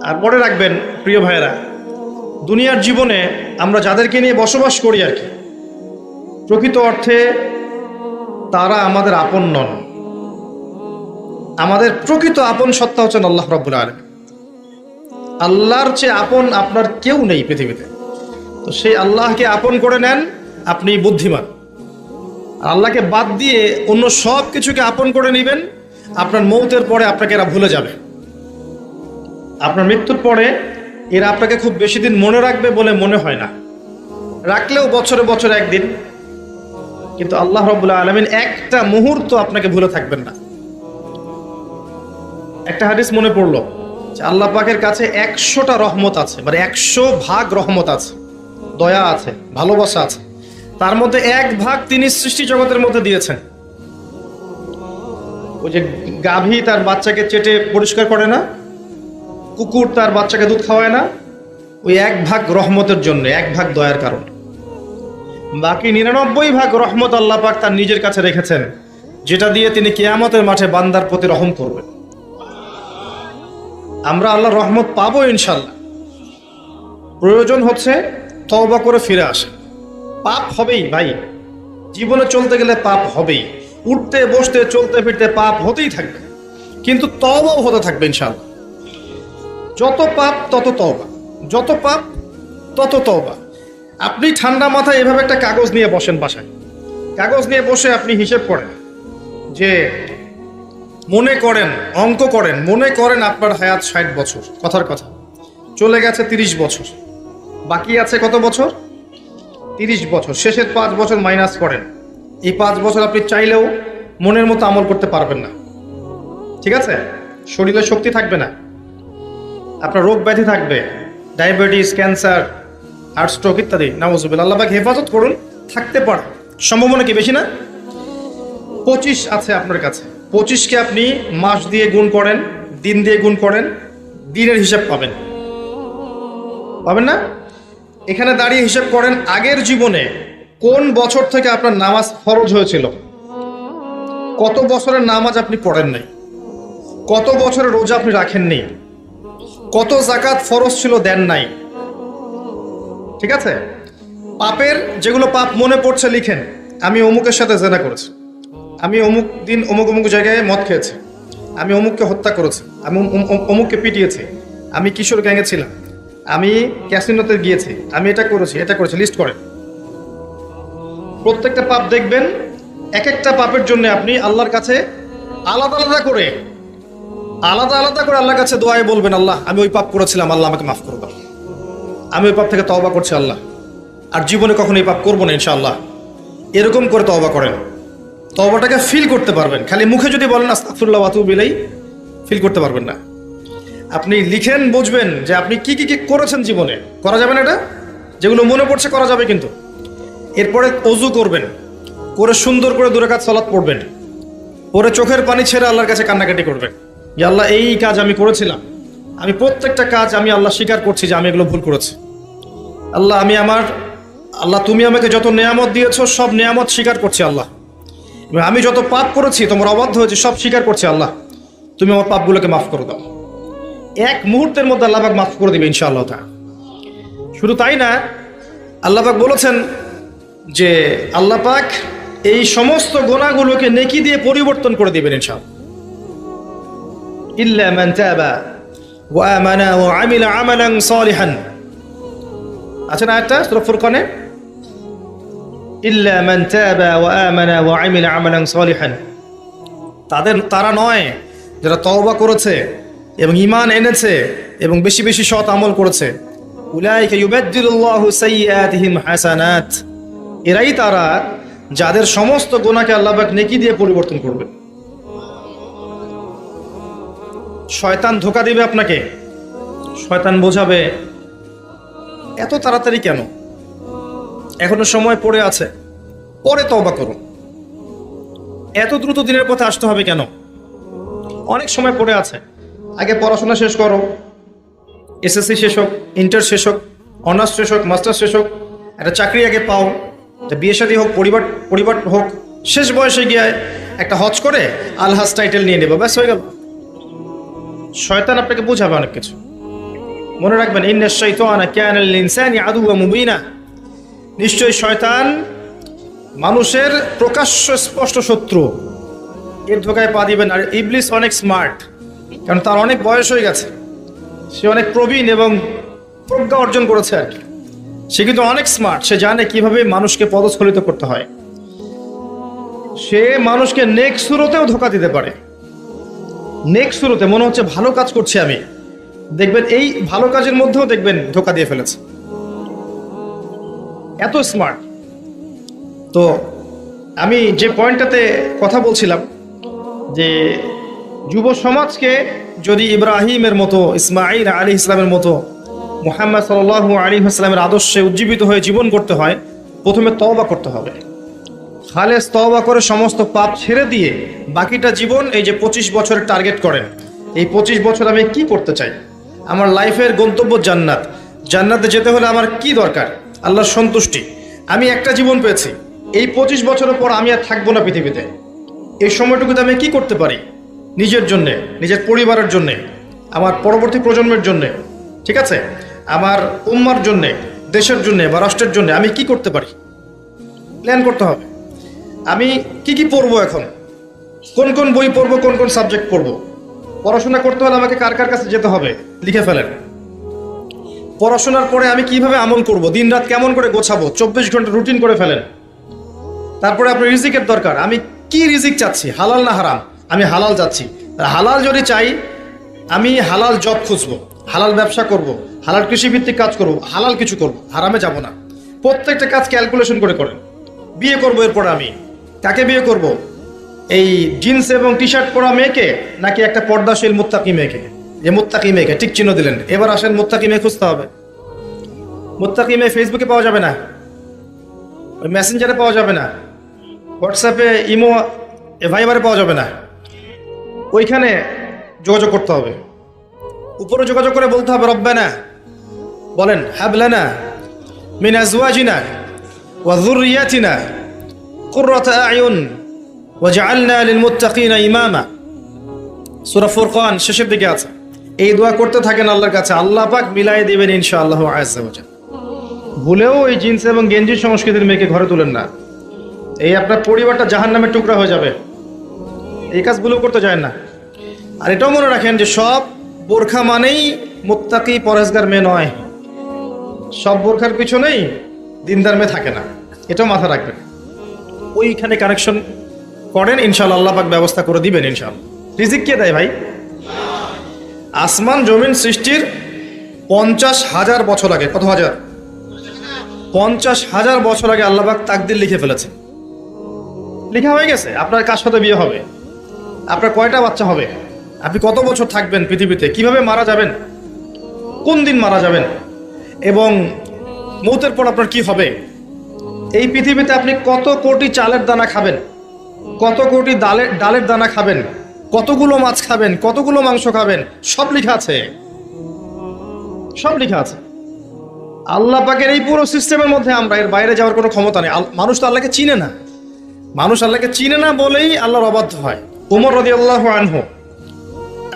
আর মনে রাখবেন প্রিয় ভাইয়েরা, দুনিয়ার জীবনে আমরা যাদেরকে নিয়ে বসবাস করি আর কি, প্রকৃত অর্থে তারা আমাদের আপন নন। আমাদের প্রকৃত আপন সত্তা হচ্ছেন আল্লাহ রাব্বুল আলামিন। আল্লাহর চেয়ে আপন আপনার কেউ নেই পৃথিবীতে। তো সেই আল্লাহকে আপন করে নেন, আপনি বুদ্ধিমান। আল্লাহকে বাদ দিয়ে অন্য সব কিছুকে আপন করে নেবেন, আপনার মৌতের পরে আপনাকে এরা ভুলে যাবে। আপনার মৃত্যুর পরে এরা আপনাকে খুব বেশি দিন মনে রাখবে বলে মনে হয় না, রাখলেও বছরে বছরে একদিন। কিন্তু আল্লাহ রাব্বুল আলামিন একটা মুহূর্ত আপনাকে ভুলে থাকবেন না। একটা হাদিস মনে পড়লো যে আল্লাহ পাকের কাছে 100টা রহমত আছে, মানে 100 ভাগ রহমত আছে, দয়া আছে, ভালোবাসা আছে। তার মধ্যে 1 ভাগ তিনি সৃষ্টি জগতের মধ্যে দিয়েছেন। ওই যে গাভী তার বাচ্চাকে চেটে পরিষ্কার করে না, কুকুর তার বাচ্চাকে দুধ খাওয়ায় না, ওই 1 ভাগ রহমতের জন্য, 1 ভাগ দয়ার কারণে। বাকি 99 ভাগ রহমত আল্লাহ পাক তার নিজের কাছে রেখেছেন, যেটা দিয়ে তিনি কিয়ামতের মাঠে বান্দার প্রতি রহম করবেন। আমরা আল্লাহর রহমত পাবো ইনশাল্লাহ। প্রয়োজন হচ্ছে তওবা করে ফিরে আসা। পাপ হবেই ভাই, জীবনে চলতে গেলে পাপ হবেই, উঠতে বসতে চলতে ফিরতে পাপ হতেই থাকবে, কিন্তু তওবাও হতে থাকবে ইনশাল্লাহ। যত পাপ তত তওবা, যত পাপ তত তওবা। আপনি ঠান্ডা মাথায় এভাবে একটা কাগজ নিয়ে বসেন বাসায়, কাগজ নিয়ে বসে আপনি হিসেব করেন যে মনে করেন, অঙ্ক করেন, মনে করেন আপনার হায়াত 60 বছর, কথার কথা চলে গেছে 30 বছর, বাকি আছে কত বছর? 30 বছর। শেষের 5 বছর মাইনাস করেন। এই 5 বছর আপনি চাইলেও মনের মতো আমল করতে পারবেন না, ঠিক আছে? শরীরে শক্তি থাকবে না, আপনার রোগ ব্যাধি থাকবে, ডায়াবেটিস, ক্যান্সার, হার্ট স্ট্রোক ইত্যাদি। নাউজুবিল্লাহ, আল্লাহ পাক হেফাজত করুন। থাকতে পারে, সম্ভাবনা কি বেশি না? 25 আছে আপনার কাছে। 25কে আপনি মাস দিয়ে গুণ করেন, দিন দিয়ে গুণ করেন, দিনের হিসাব পাবেন, পাবেন না? এখানে দাঁড়িয়ে হিসাব করেন আগের জীবনে কোন বছর থেকে আপনার নামাজ ফরজ হয়েছিল, কত বছরের নামাজ আপনি পড়েন নাই, কত বছরের রোজা আপনি রাখেননি, কত যাকাত ফরজ ছিল দেন নাই, ঠিক আছে? পাপের যেগুলো পাপ মনে পড়ছে লিখেন। আমি অমুকের সাথে জেনা করেছি, আমি অমুক দিন অমুক অমুক জায়গায় মদ খেয়েছি, আমি অমুককে হত্যা করেছি, আমি অমুককে পিটিয়েছি, আমি কিশোর গ্যাংয়ে ছিলাম, আমি ক্যাসিনোতে গিয়েছি, আমি এটা করেছি, এটা করেছি, লিস্ট করেন। প্রত্যেকটা পাপ দেখবেন, এক একটা পাপের জন্য আপনি আল্লাহর কাছে আলাদা আলাদা করে আল্লাহর কাছে দোয়ায় বলবেন, আল্লাহ আমি ওই পাপ করেছিলাম, আল্লাহ আমাকে মাফ করে দাও, আমি ওই পাপ থেকে তওবা করছি আল্লাহ, আর জীবনে কখনো এই পাপ করবো না ইনশাআল্লাহ। এরকম করে তওবা করেন, তওবাটাকে ফিল করতে পারবেন। খালি মুখে যদি বলেন আস্তাগফিরুল্লাহ ওয়া আতুবু ইলাইহি, ফিল করতে পারবেন না। আপনি লিখেন, বুঝবেন যে আপনি কি কি কি করেছেন জীবনে। করা যাবে না এটা, যেগুলো মনে পড়ছে করা যাবে কিন্তু। এরপরে ওযু করবেন, করে সুন্দর করে 2 রাকাত সালাত পড়বেন, পরে চোখের পানি ছেড়ে আল্লাহর কাছে কান্নাকাটি করবেন যে আল্লাহ এই কাজ আমি করেছিলাম, আমি প্রত্যেকটা কাজ আমি আল্লাহ স্বীকার করছি যে আমি এগুলো ভুল করেছি। আল্লাহ তুমি আমাকে যত নেয়ামত দিয়েছো সব নেয়ামত স্বীকার করছি আল্লাহ। আমি যত পাপ করেছি, তোমার অবাধ্য হয়েছি, সব স্বীকার করছি আল্লাহ, তুমি আমার পাপগুলোকে মাফ করে দাও। 1 মুহূর্তের মধ্যে আল্লাহ পাক মাফ করে দিবে ইনশাআল্লাহ তাআলা। শুধু তাই না, আল্লাহ পাক বলেছেন যে আল্লাহ পাক এই সমস্ত গুনাহগুলোকে নেকি দিয়ে পরিবর্তন করে দিবেন ইনশাআল্লাহ। ইল্লা মান তাবা ওয়া আমানা ওয়া আমিলা আমালান সালিহান, আছে না একটা সূরা ফুরকানে? ইল্লা মান তাবা ওয়া আমানা ওয়া আমিলা আমালান সালিহান। তারা নয় যারা তওবা করেছে এবং ঈমান এনেছে এবং বেশি বেশি সৎ আমল করেছে। উলাইকা ইউবাদদিলুল্লাহু সাইয়্যাতিহিম হাসানাত, এরাই তারা যাদের সমস্ত গুনাহকে আল্লাহ পাক নেকি দিয়ে পরিবর্তন করবে। শয়তান ধোঁকা দিবে আপনাকে, শয়তান বোঝাবে এত তাড়াতাড়ি কেন, এখনো সময় পড়ে আছে, পরে তওবা করুন, এত দ্রুত দিনের পথে আসতে হবে কেন, অনেক সময় পড়ে আছে, আগে পড়াশোনা শেষ করো, এসএসসি শেষ হোক, ইন্টার শেষ হোক, অনার্স শেষ হোক, মাস্টার্স শেষ হোক, একটা চাকরি আগে পাও, বিয়ে শাদী হোক, পরিবার হোক, শেষ বয়সে গিয়ে একটা হজ করে আলহাজ টাইটেল নিয়ে নেবো, ব্যাস হয়ে গেল। শয়তান আপনাকে বোঝাবে অনেক কিছু। মনে রাখবেন, ইন্নাশ শাইতানা কানা লিল ইনসানি আদুওয়াম মুবিনা, নিশ্চয়ই শয়তান মানুষের প্রকাশ্য স্পষ্ট শত্রু, এর ধোকায় পা দিবেন। আর ইবলিস অনেক স্মার্ট, কারণ তার অনেক বয়স হয়ে গেছে, সে অনেক প্রবীণ এবং প্রজ্ঞা অর্জন করেছে আর কি। সে কিন্তু অনেক স্মার্ট, সে জানে কিভাবে মানুষকে পদস্খলিত করতে হয়। সে মানুষকে নেক্সট সুরতেও ধোকা দিতে পারে। নেক্সট সুরতে মনে হচ্ছে ভালো কাজ করছি আমি, দেখবেন এই ভালো কাজের মধ্যেও দেখবেন ধোকা দিয়ে ফেলেছে, এত স্মার্ট। তো আমি যে পয়েন্টটাতে কথা বলছিলাম যে যুব সমাজকে যদি ইব্রাহিমের মতো, ইসমাঈল আলাইহিস সালামের মতো, মুহাম্মদ সাল্লাল্লাহু আলাইহি ওয়াসাল্লামের আদর্শে উজ্জীবিত হয়ে জীবন করতে হয়, প্রথমে তওবা করতে হবে। খালেস তওবা করে সমস্ত পাপ ছেড়ে দিয়ে বাকিটা জীবন, এই যে 25 বছরের টার্গেট করেন, এই 25 বছর আমি কি করতে চাই, আমার লাইফের গন্তব্য জান্নাত, জান্নাতে যেতে হলে আমার কি দরকার, আল্লাহর সন্তুষ্টি। আমি একটা জীবন পেয়েছি, এই 25 বছরের পর আমি আর থাকবো না পৃথিবীতে, এই সময়টুকুতে আমি কি করতে পারি নিজের জন্যে, নিজের পরিবারের জন্যে, আমার পরবর্তী প্রজন্মের জন্যে, ঠিক আছে, আমার উম্মার জন্যে, দেশের জন্যে বা রাষ্ট্রের জন্যে আমি কি করতে পারি, প্ল্যান করতে হবে। আমি কি কি পড়বো, এখন কোন কোন বই পড়বো, কোন কোন সাবজেক্ট পড়বো। পড়াশোনা করতে হলে আমাকে কার কার কাছে যেতে হবে লিখে ফেলেন। পড়াশোনার পরে আমি কিভাবে আমল করব, দিন রাত কেমন করে গোছাবো, 24 ঘন্টা রুটিন করে ফেলেন। তারপরে আপনার রিজিকের দরকার, আমি কি রিজিক চাচ্ছি, হালাল না হারাম, আমি হালাল চাচ্ছি। হালাল যদি চাই, আমি হালাল জব খুঁজবো, হালাল ব্যবসা করব, হালাল কৃষিভিত্তিক কাজ করব, হালাল কিছু করব, হারামে যাব না। প্রত্যেকটা কাজ ক্যালকুলেশন করে করেন। বিয়ে করবো, এরপর আমি কাকে বিয়ে করব, এই জিন্স এবং টি শার্ট পরা মেয়েকে নাকি একটা পর্দাশীল মুত্তাকি মেয়েকে? যে মুত্তাকি মেয়েকে টিক চিহ্ন দিলেন, এবার আসেন মুত্তাকি মেয়ে খুঁজতে হবে। মুত্তাকি মেয়ে ফেসবুকে পাওয়া যাবে না, ওই মেসেঞ্জারে পাওয়া যাবে না, হোয়াটসঅ্যাপে, ইমো, ভাইবারে পাওয়া যাবে না, ওইখানে যোগাযোগ করতে হবে। উপরে যোগাযোগ করে বলতে হবে, রব্বানা, বলেন, হাবলানা মিন আজওয়াজিনা ওয়া যুররিয়াতিনা কুররাতা আয়ুন ওয়াজআলনা লিল মুত্তাকিনা ইমামা। সূরা ফুরকান শেষের দিকে আছে। এই দোয়া করতে থাকেন আল্লাহর কাছে, আল্লাহ পাক মিলাই দিবেন ইনশাআল্লাহ আযজা ওয়া জাল। ভুলেও এই জিন্স এবং গেঞ্জি সংস্কৃতির মেয়েকে ঘরে তুলেন না, এই আপনার পরিবারটা জাহান্নামের টুকরা হয়ে যাবে। এই কাজ ভুলেও করতে যায় না। আর এটাও মনে রাখেন যে সব বোরখা মানেই মুত্তাকি পরেজগার মেয়ে নয়, সব বোরখার পিছনেই দিনদার মেয়ে থাকে না, এটাও মাথা রাখবেন। ওইখানে কানেকশন করেন, ইনশাআল্লাহ আল্লাহ পাক ব্যবস্থা করে দিবেন ইনশাআল্লাহ। রিজিক কে দেয় ভাই? আসমান জমিন সৃষ্টির 50,000 বছর আগে, কত হাজার? 50,000 বছর আগে আল্লাহ পাক তাকদির লিখে ফেলেছে, লেখা হয়ে গেছে। আপনার কার সাথে বিয়ে হবে, আপনার কয়টা বাচ্চা হবে, আপনি কত বছর থাকবেন পৃথিবীতে, কিভাবে মারা যাবেন, কোন দিন মারা যাবেন, এবং মৌতের পর আপনার কি হবে। এই পৃথিবীতে আপনি কত কোটি চালের দানা খাবেন, কত কোটি ডালের দানা খাবেন, কতগুলো মাছ খাবেন, কতগুলো মাংস খাবেন, সব লেখা আছে, সব লেখা আছে। আল্লাহ পাকের এই পুরো সিস্টেমের মধ্যে আমরা এর বাইরে যাওয়ার কোনো ক্ষমতা নেই। মানুষ তো আল্লাহকে চিনে না, মানুষ আল্লাহকে চিনে না বলেই আল্লাহর অবাধ্য হয়। ওমর রাদিয়াল্লাহু আনহু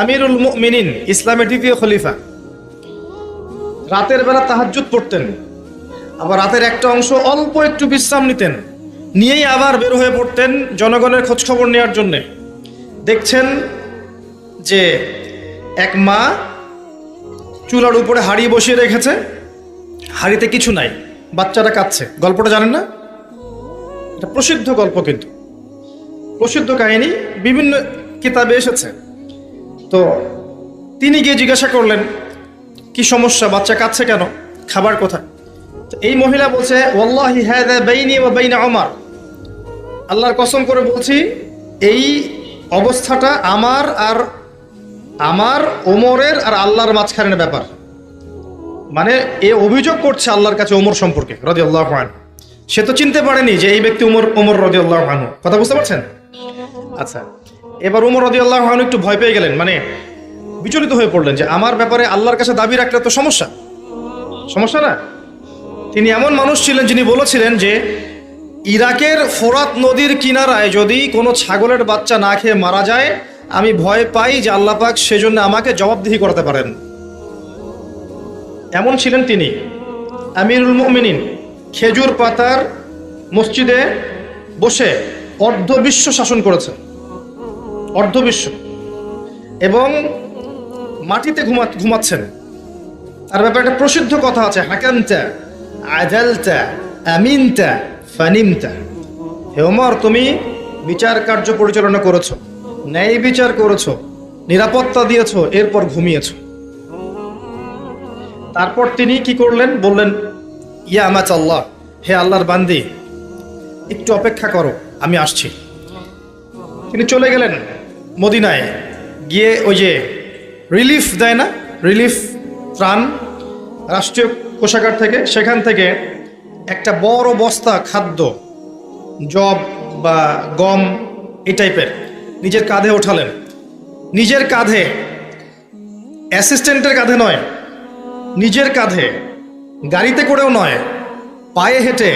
আমিরুল মুমিনিন, ইসলামের দ্বিতীয় খলিফা, রাতের বেলা তাহাজ্জুদ পড়তেন, আবার রাতের একটা অংশ অল্প একটু বিশ্রাম নিতেন, নিয়েই আবার বের হয়ে পড়তেন জনগণের খোঁজখবর নেওয়ার জন্যে। দেখছেন যে এক মা চুলার উপরে হাঁড়ি বসিয়ে রেখেছে, হাঁড়িতে কিছু নাই, বাচ্চাটা কাঁদছে। গল্পটা জানেন না? এটা প্রসিদ্ধ গল্প, কিন্তু প্রসিদ্ধ কাহিনী, বিভিন্ন কিতাবে এসেছে। তো তিনি গিয়ে জিজ্ঞাসা করলেন, কি সমস্যা, বাচ্চা কাঁদছে কেন, খাবার কোথায়? তো এই মহিলা বলছে, ওয়াল্লাহি হাযা বাইনি ওয়া বাইনা ওমর, আল্লাহর কসম করে বলছি এই অবস্থাটা আমার ওমরের আর আল্লাহর মাঝখানের ব্যাপার। মানে এ অভিযোগ করছে আল্লাহর কাছে ওমর সম্পর্কে রাদিয়াল্লাহু আনহু। সে তো চিনতে পারেনি যে এই ব্যক্তি ওমর রাদিয়াল্লাহু আনহু। কথা বুঝতে পারছেন? আচ্ছা, এবার ওমর রাদিয়াল্লাহু আনহু একটু ভয় পেয়ে গেলেন, মানে বিচলিত হয়ে পড়লেন যে আমার ব্যাপারে আল্লাহর কাছে দাবি রাখলে তো সমস্যা না। তিনি এমন মানুষ ছিলেন যিনি বলেছিলেন যে ইরাকের ফোরাত নদীর কিনারায় যদি কোনো ছাগলের বাচ্চা না খেয়ে মারা যায়, আমি ভয় পাই যে আল্লাহ পাক সেজন্য আমাকে জবাবদিহি করাতে পারেন। এমন ছিলেন তিনি আমিরুল মুমিনিন, খেজুর পাতার মসজিদে বসে অর্ধবিশ্ব শাসন করেছেন, অর্ধবিশ্ব, এবং মাটিতে ঘুমাচ্ছেন। তার ব্যাপারে একটা প্রসিদ্ধ কথা আছে, হাকামতা আদালতা আমিনতা ফানিমতা। হে ওমর, তুমি বিচার কার্য পরিচালনা করেছো, ন্যায় বিচার করেছো, নিরাপত্তা দিয়েছো, এরপর ঘুমিয়েছো। তারপর তিনি কি করলেন? বললেন, ইয়া আমাত আল্লাহ, হে আল্লাহর বান্দি, একটু অপেক্ষা করো, আমি আসছি। তিনি চলে গেলেন মদিনায়, গিয়ে ওই যে রিলিফ দেয় না, রিলিফ ত্রাণ রাষ্ট্রীয় কোষাগার থেকে, সেখান থেকে একটা বড় বস্তা খাদ্য, জব বা গম এই টাইপের নিজের কাঁধে ওঠালেন। নিজের কাঁধে, অ্যাসিস্ট্যান্টের কাঁধে নয়, নিজের কাঁধে, গাড়িতে করেও নয়, পায়ে হেঁটে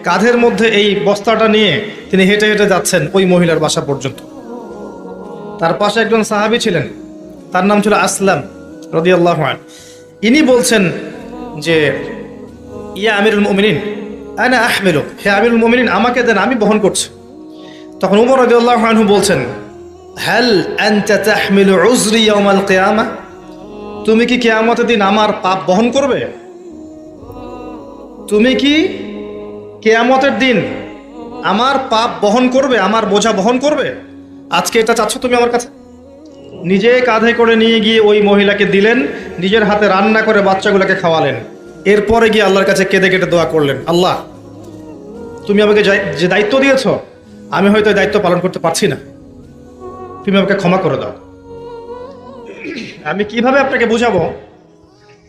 কাঁধের মধ্যে এই বস্তাটা নিয়ে তিনি হেঁটে হেঁটে যাচ্ছেন ওই মহিলার বাসা পর্যন্ত। তার পাশে একজন সাহাবী ছিলেন, তার নাম ছিল আসলাম রাদিয়াল্লাহু আনহু। ইনি বলছেন যে, ইয়া আমিরুল মুমিনিন আনা আহমিলু, হে আমিরুল মুমিনিন, আমাকে দেন, আমি বহন করছি। তখন উমর রাদিয়াল্লাহু আনহু বলছেন, হাল আনতা তাহমিলু উযরি ইয়াউমাল কিয়ামা, তুমি কি কিয়ামতের দিন আমার পাপ বহন করবে? তুমি কি কিয়ামতের দিন আমার পাপ বহন করবে, আমার বোঝা বহন করবে? আজকে এটা চাচ্ছ তুমি আমার কাছে? নিজে কাঁধে করে নিয়ে গিয়ে ওই মহিলাকে দিলেন, নিজের হাতে রান্না করে বাচ্চাগুলোকে খাওয়ালেন। এরপরে গিয়ে আল্লাহর কাছে কেঁদে কেটে দোয়া করলেন, আল্লাহ, তুমি আমাকে যে দায়িত্ব দিয়েছ, আমি হয়তো দায়িত্ব পালন করতে পারছি না, তুমি আমাকে ক্ষমা করে দাও। আমি কিভাবে আপনাকে বুঝাবো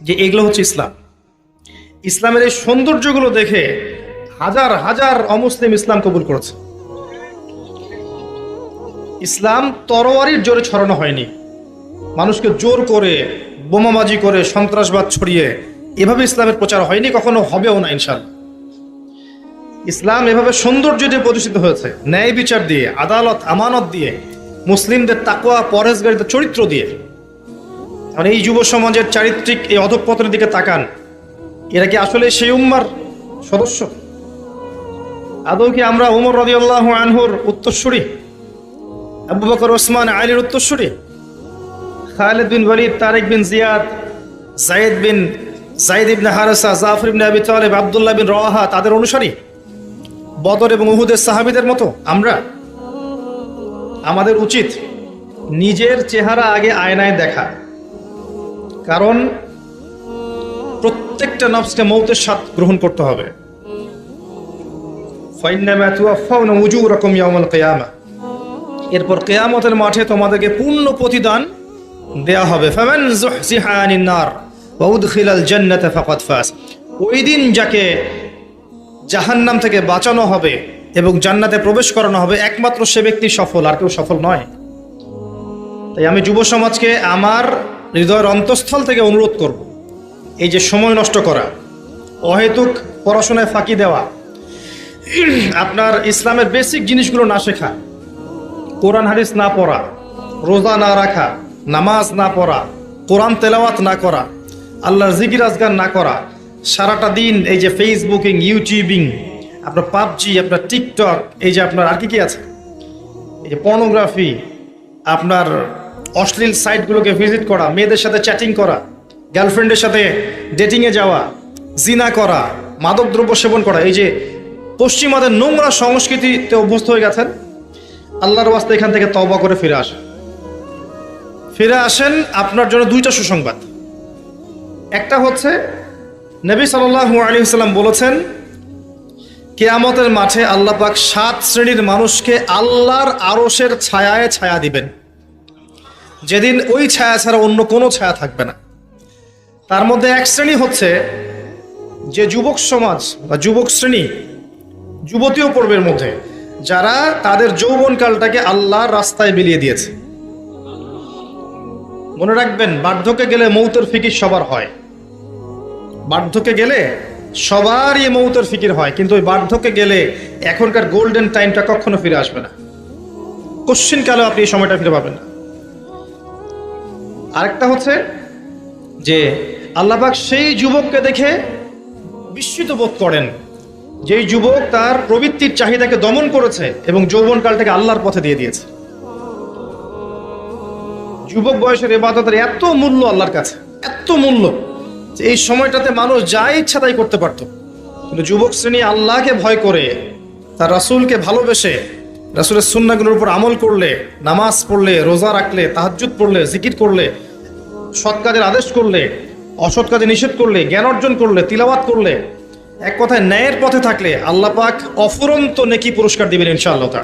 যে এগুলো হচ্ছে ইসলাম? ইসলামের এই সৌন্দর্যগুলো দেখে হাজার হাজার অমুসলিম ইসলাম কবুল করেছে। ইসলাম তরোয়ারির জোরে ছড়ানো হয়নি, মানুষকে জোর করে, বোমাবাজি করে, সন্ত্রাসবাদ ছড়িয়ে এভাবে ইসলামের প্রচার হয়নি, কখনো হবেও না ইনশাআল্লাহ। ইসলাম এভাবে সৌন্দর্য দিয়ে প্রতিষ্ঠিত হয়েছে, ন্যায় বিচার দিয়ে, আদালত আমানত দিয়ে, মুসলিমদের তাকওয়া পরহেজগারিতা চরিত্র দিয়ে। আর এই যুব সমাজের চারিত্রিক এই অধঃপতনের দিকে তাকান, এরা কি আসলে সেই উম্মার সদস্য? আদৌ কি আমরা উমর রাদিয়াল্লাহু আনহুর উত্তরসূরি, আবু বকর, ওসমান, আলীর উত্তরসূরি, খালিদ বিন ওয়ালিদ, তারিক বিন জিয়াদ, যায়েদ ইবনে হারেসা, জাফর ইবনে আবি তালেব, আব্দুল্লাহ বিন রওয়াহা, তাদের অনুসারী, বদর এবং উহুদের সাহাবীদের মতো আমরা? আমাদের উচিত নিজের চেহারা আগে আয়নায় দেখা, কারণ প্রত্যেকটা নফসকে মৌতের স্বাদ গ্রহণ করতে হবে। ফাইন্নামা তুওয়াফাউনা উজুরাকুম ইয়াউমাল কিয়ামা, এরপর কিয়ামতের মাঠে তোমাদেরকে পূর্ণ প্রতিদান দেয়া হবে। ফামান যুহজিহা আনিন নার ওয়া উদখিলাল জান্নাতা ফাকাদ ফাজ, ওই দিন যাকে জাহান্নাম থেকে বাঁচানো হবে এবং জান্নাতে প্রবেশ করানো হবে, একমাত্র সে ব্যক্তি সফল, আর কেউ সফল নয়। তাই আমি যুব সমাজকে আমার হৃদয়ের অন্তঃস্থল থেকে অনুরোধ করব, এই যে সময় নষ্ট করা, অহেতুক পড়াশোনায় ফাঁকি দেওয়া, আপনার ইসলামের বেসিক জিনিসগুলো না শেখা, কোরআন হাদিস না পড়া, রোজা না রাখা, নামাজ না পড়া, কোরআন তেলাওয়াত না করা, আল্লাহর জিকির আজগার না করা, সারাটা দিন এই যে ফেসবুকিং, ইউটিউবিং, আপনার পাবজি, আপনার টিকটক, এই যে আপনার আর কি আছে, এই যে পর্নোগ্রাফি, আপনার অশ্লীল সাইটগুলোকে ভিজিট করা, মেয়েদের সাথে চ্যাটিং করা, গার্লফ্রেন্ডের সাথে ডেটিংয়ে যাওয়া, জিনা করা, মাদকদ্রব্য সেবন করা, এই যে পশ্চিমাদের নোংরা সংস্কৃতিতে অভ্যস্ত হয়ে গেছেন, আল্লাহর ওয়াস্তে এখান থেকে তওবা করে ফিরে আসেন। ফিরে আসেন, আপনার জন্য দুইটা সুসংবাদ। একটা হচ্ছে, নবী সাল্লাল্লাহু আলাইহি ওয়াসাল্লাম বলেছেন, কিয়ামতের মাঠে আল্লাহ পাক 7 শ্রেণীর মানুষকে আল্লাহর আরশের ছায়ায় ছায়া দিবেন, যেদিন ওই ছায়া ছাড়া অন্য কোনো ছায়া থাকবে না। তার মধ্যে এক শ্রেণী হচ্ছে যে যুবক সমাজ বা যুবক শ্রেণী, যুবতীয় পর্বের মধ্যে, যারা তাদের যৌবনকালটাকে আল্লাহর রাস্তায় বিলিয়ে দিয়েছে। মনে রাখবেন, বার্ধক্যে গেলে মৌতের ফিকির সবার হয়, বার্ধক্যে গেলে সবারই মৌতের ফিকির হয়, কিন্তু ওই বার্ধক্যে গেলে এখনকার গোল্ডেন টাইমটা কখনো ফিরে আসবে না, কোশ্চিন কালেও আপনি এই সময়টা ফিরে পাবেন না। আরেকটা হচ্ছে যে আল্লাহ পাক সেই যুবককে দেখে বিস্মিত বোধ করেন, যেই যুবক তার প্রবৃত্তির চাহিদাকে দমন করেছে এবং যৌবনকালটাকে আল্লাহর পথে দিয়ে দিয়েছে। যুবক বয়সের ইবাদতের এত মূল্য আল্লাহর কাছে, এত মূল্য যে এই সময়টাতে মানুষ যা ইচ্ছা তাই করতে পারত। কিন্তু যুবক শ্রেণী আল্লাহকে ভয় করে, তার রাসূলকে ভালোবেসে, রাসূলের সুন্নাহগুলোর উপর আমল করলে, নামাজ পড়লে, রোজা রাখলে, তাহাজ্জুদ পড়লে, জিকির করলে, সৎ কাজের আদেশ করলে, অসৎ কাজে নিষেধ করলে, জ্ঞান অর্জন করলে, তিলাওয়াত করলে, এক কথায় ন্যায়ের পথে থাকলে আল্লাহ পাক অফুরন্ত নেকি পুরস্কার দিবেন ইনশাআল্লাহ তাআলা।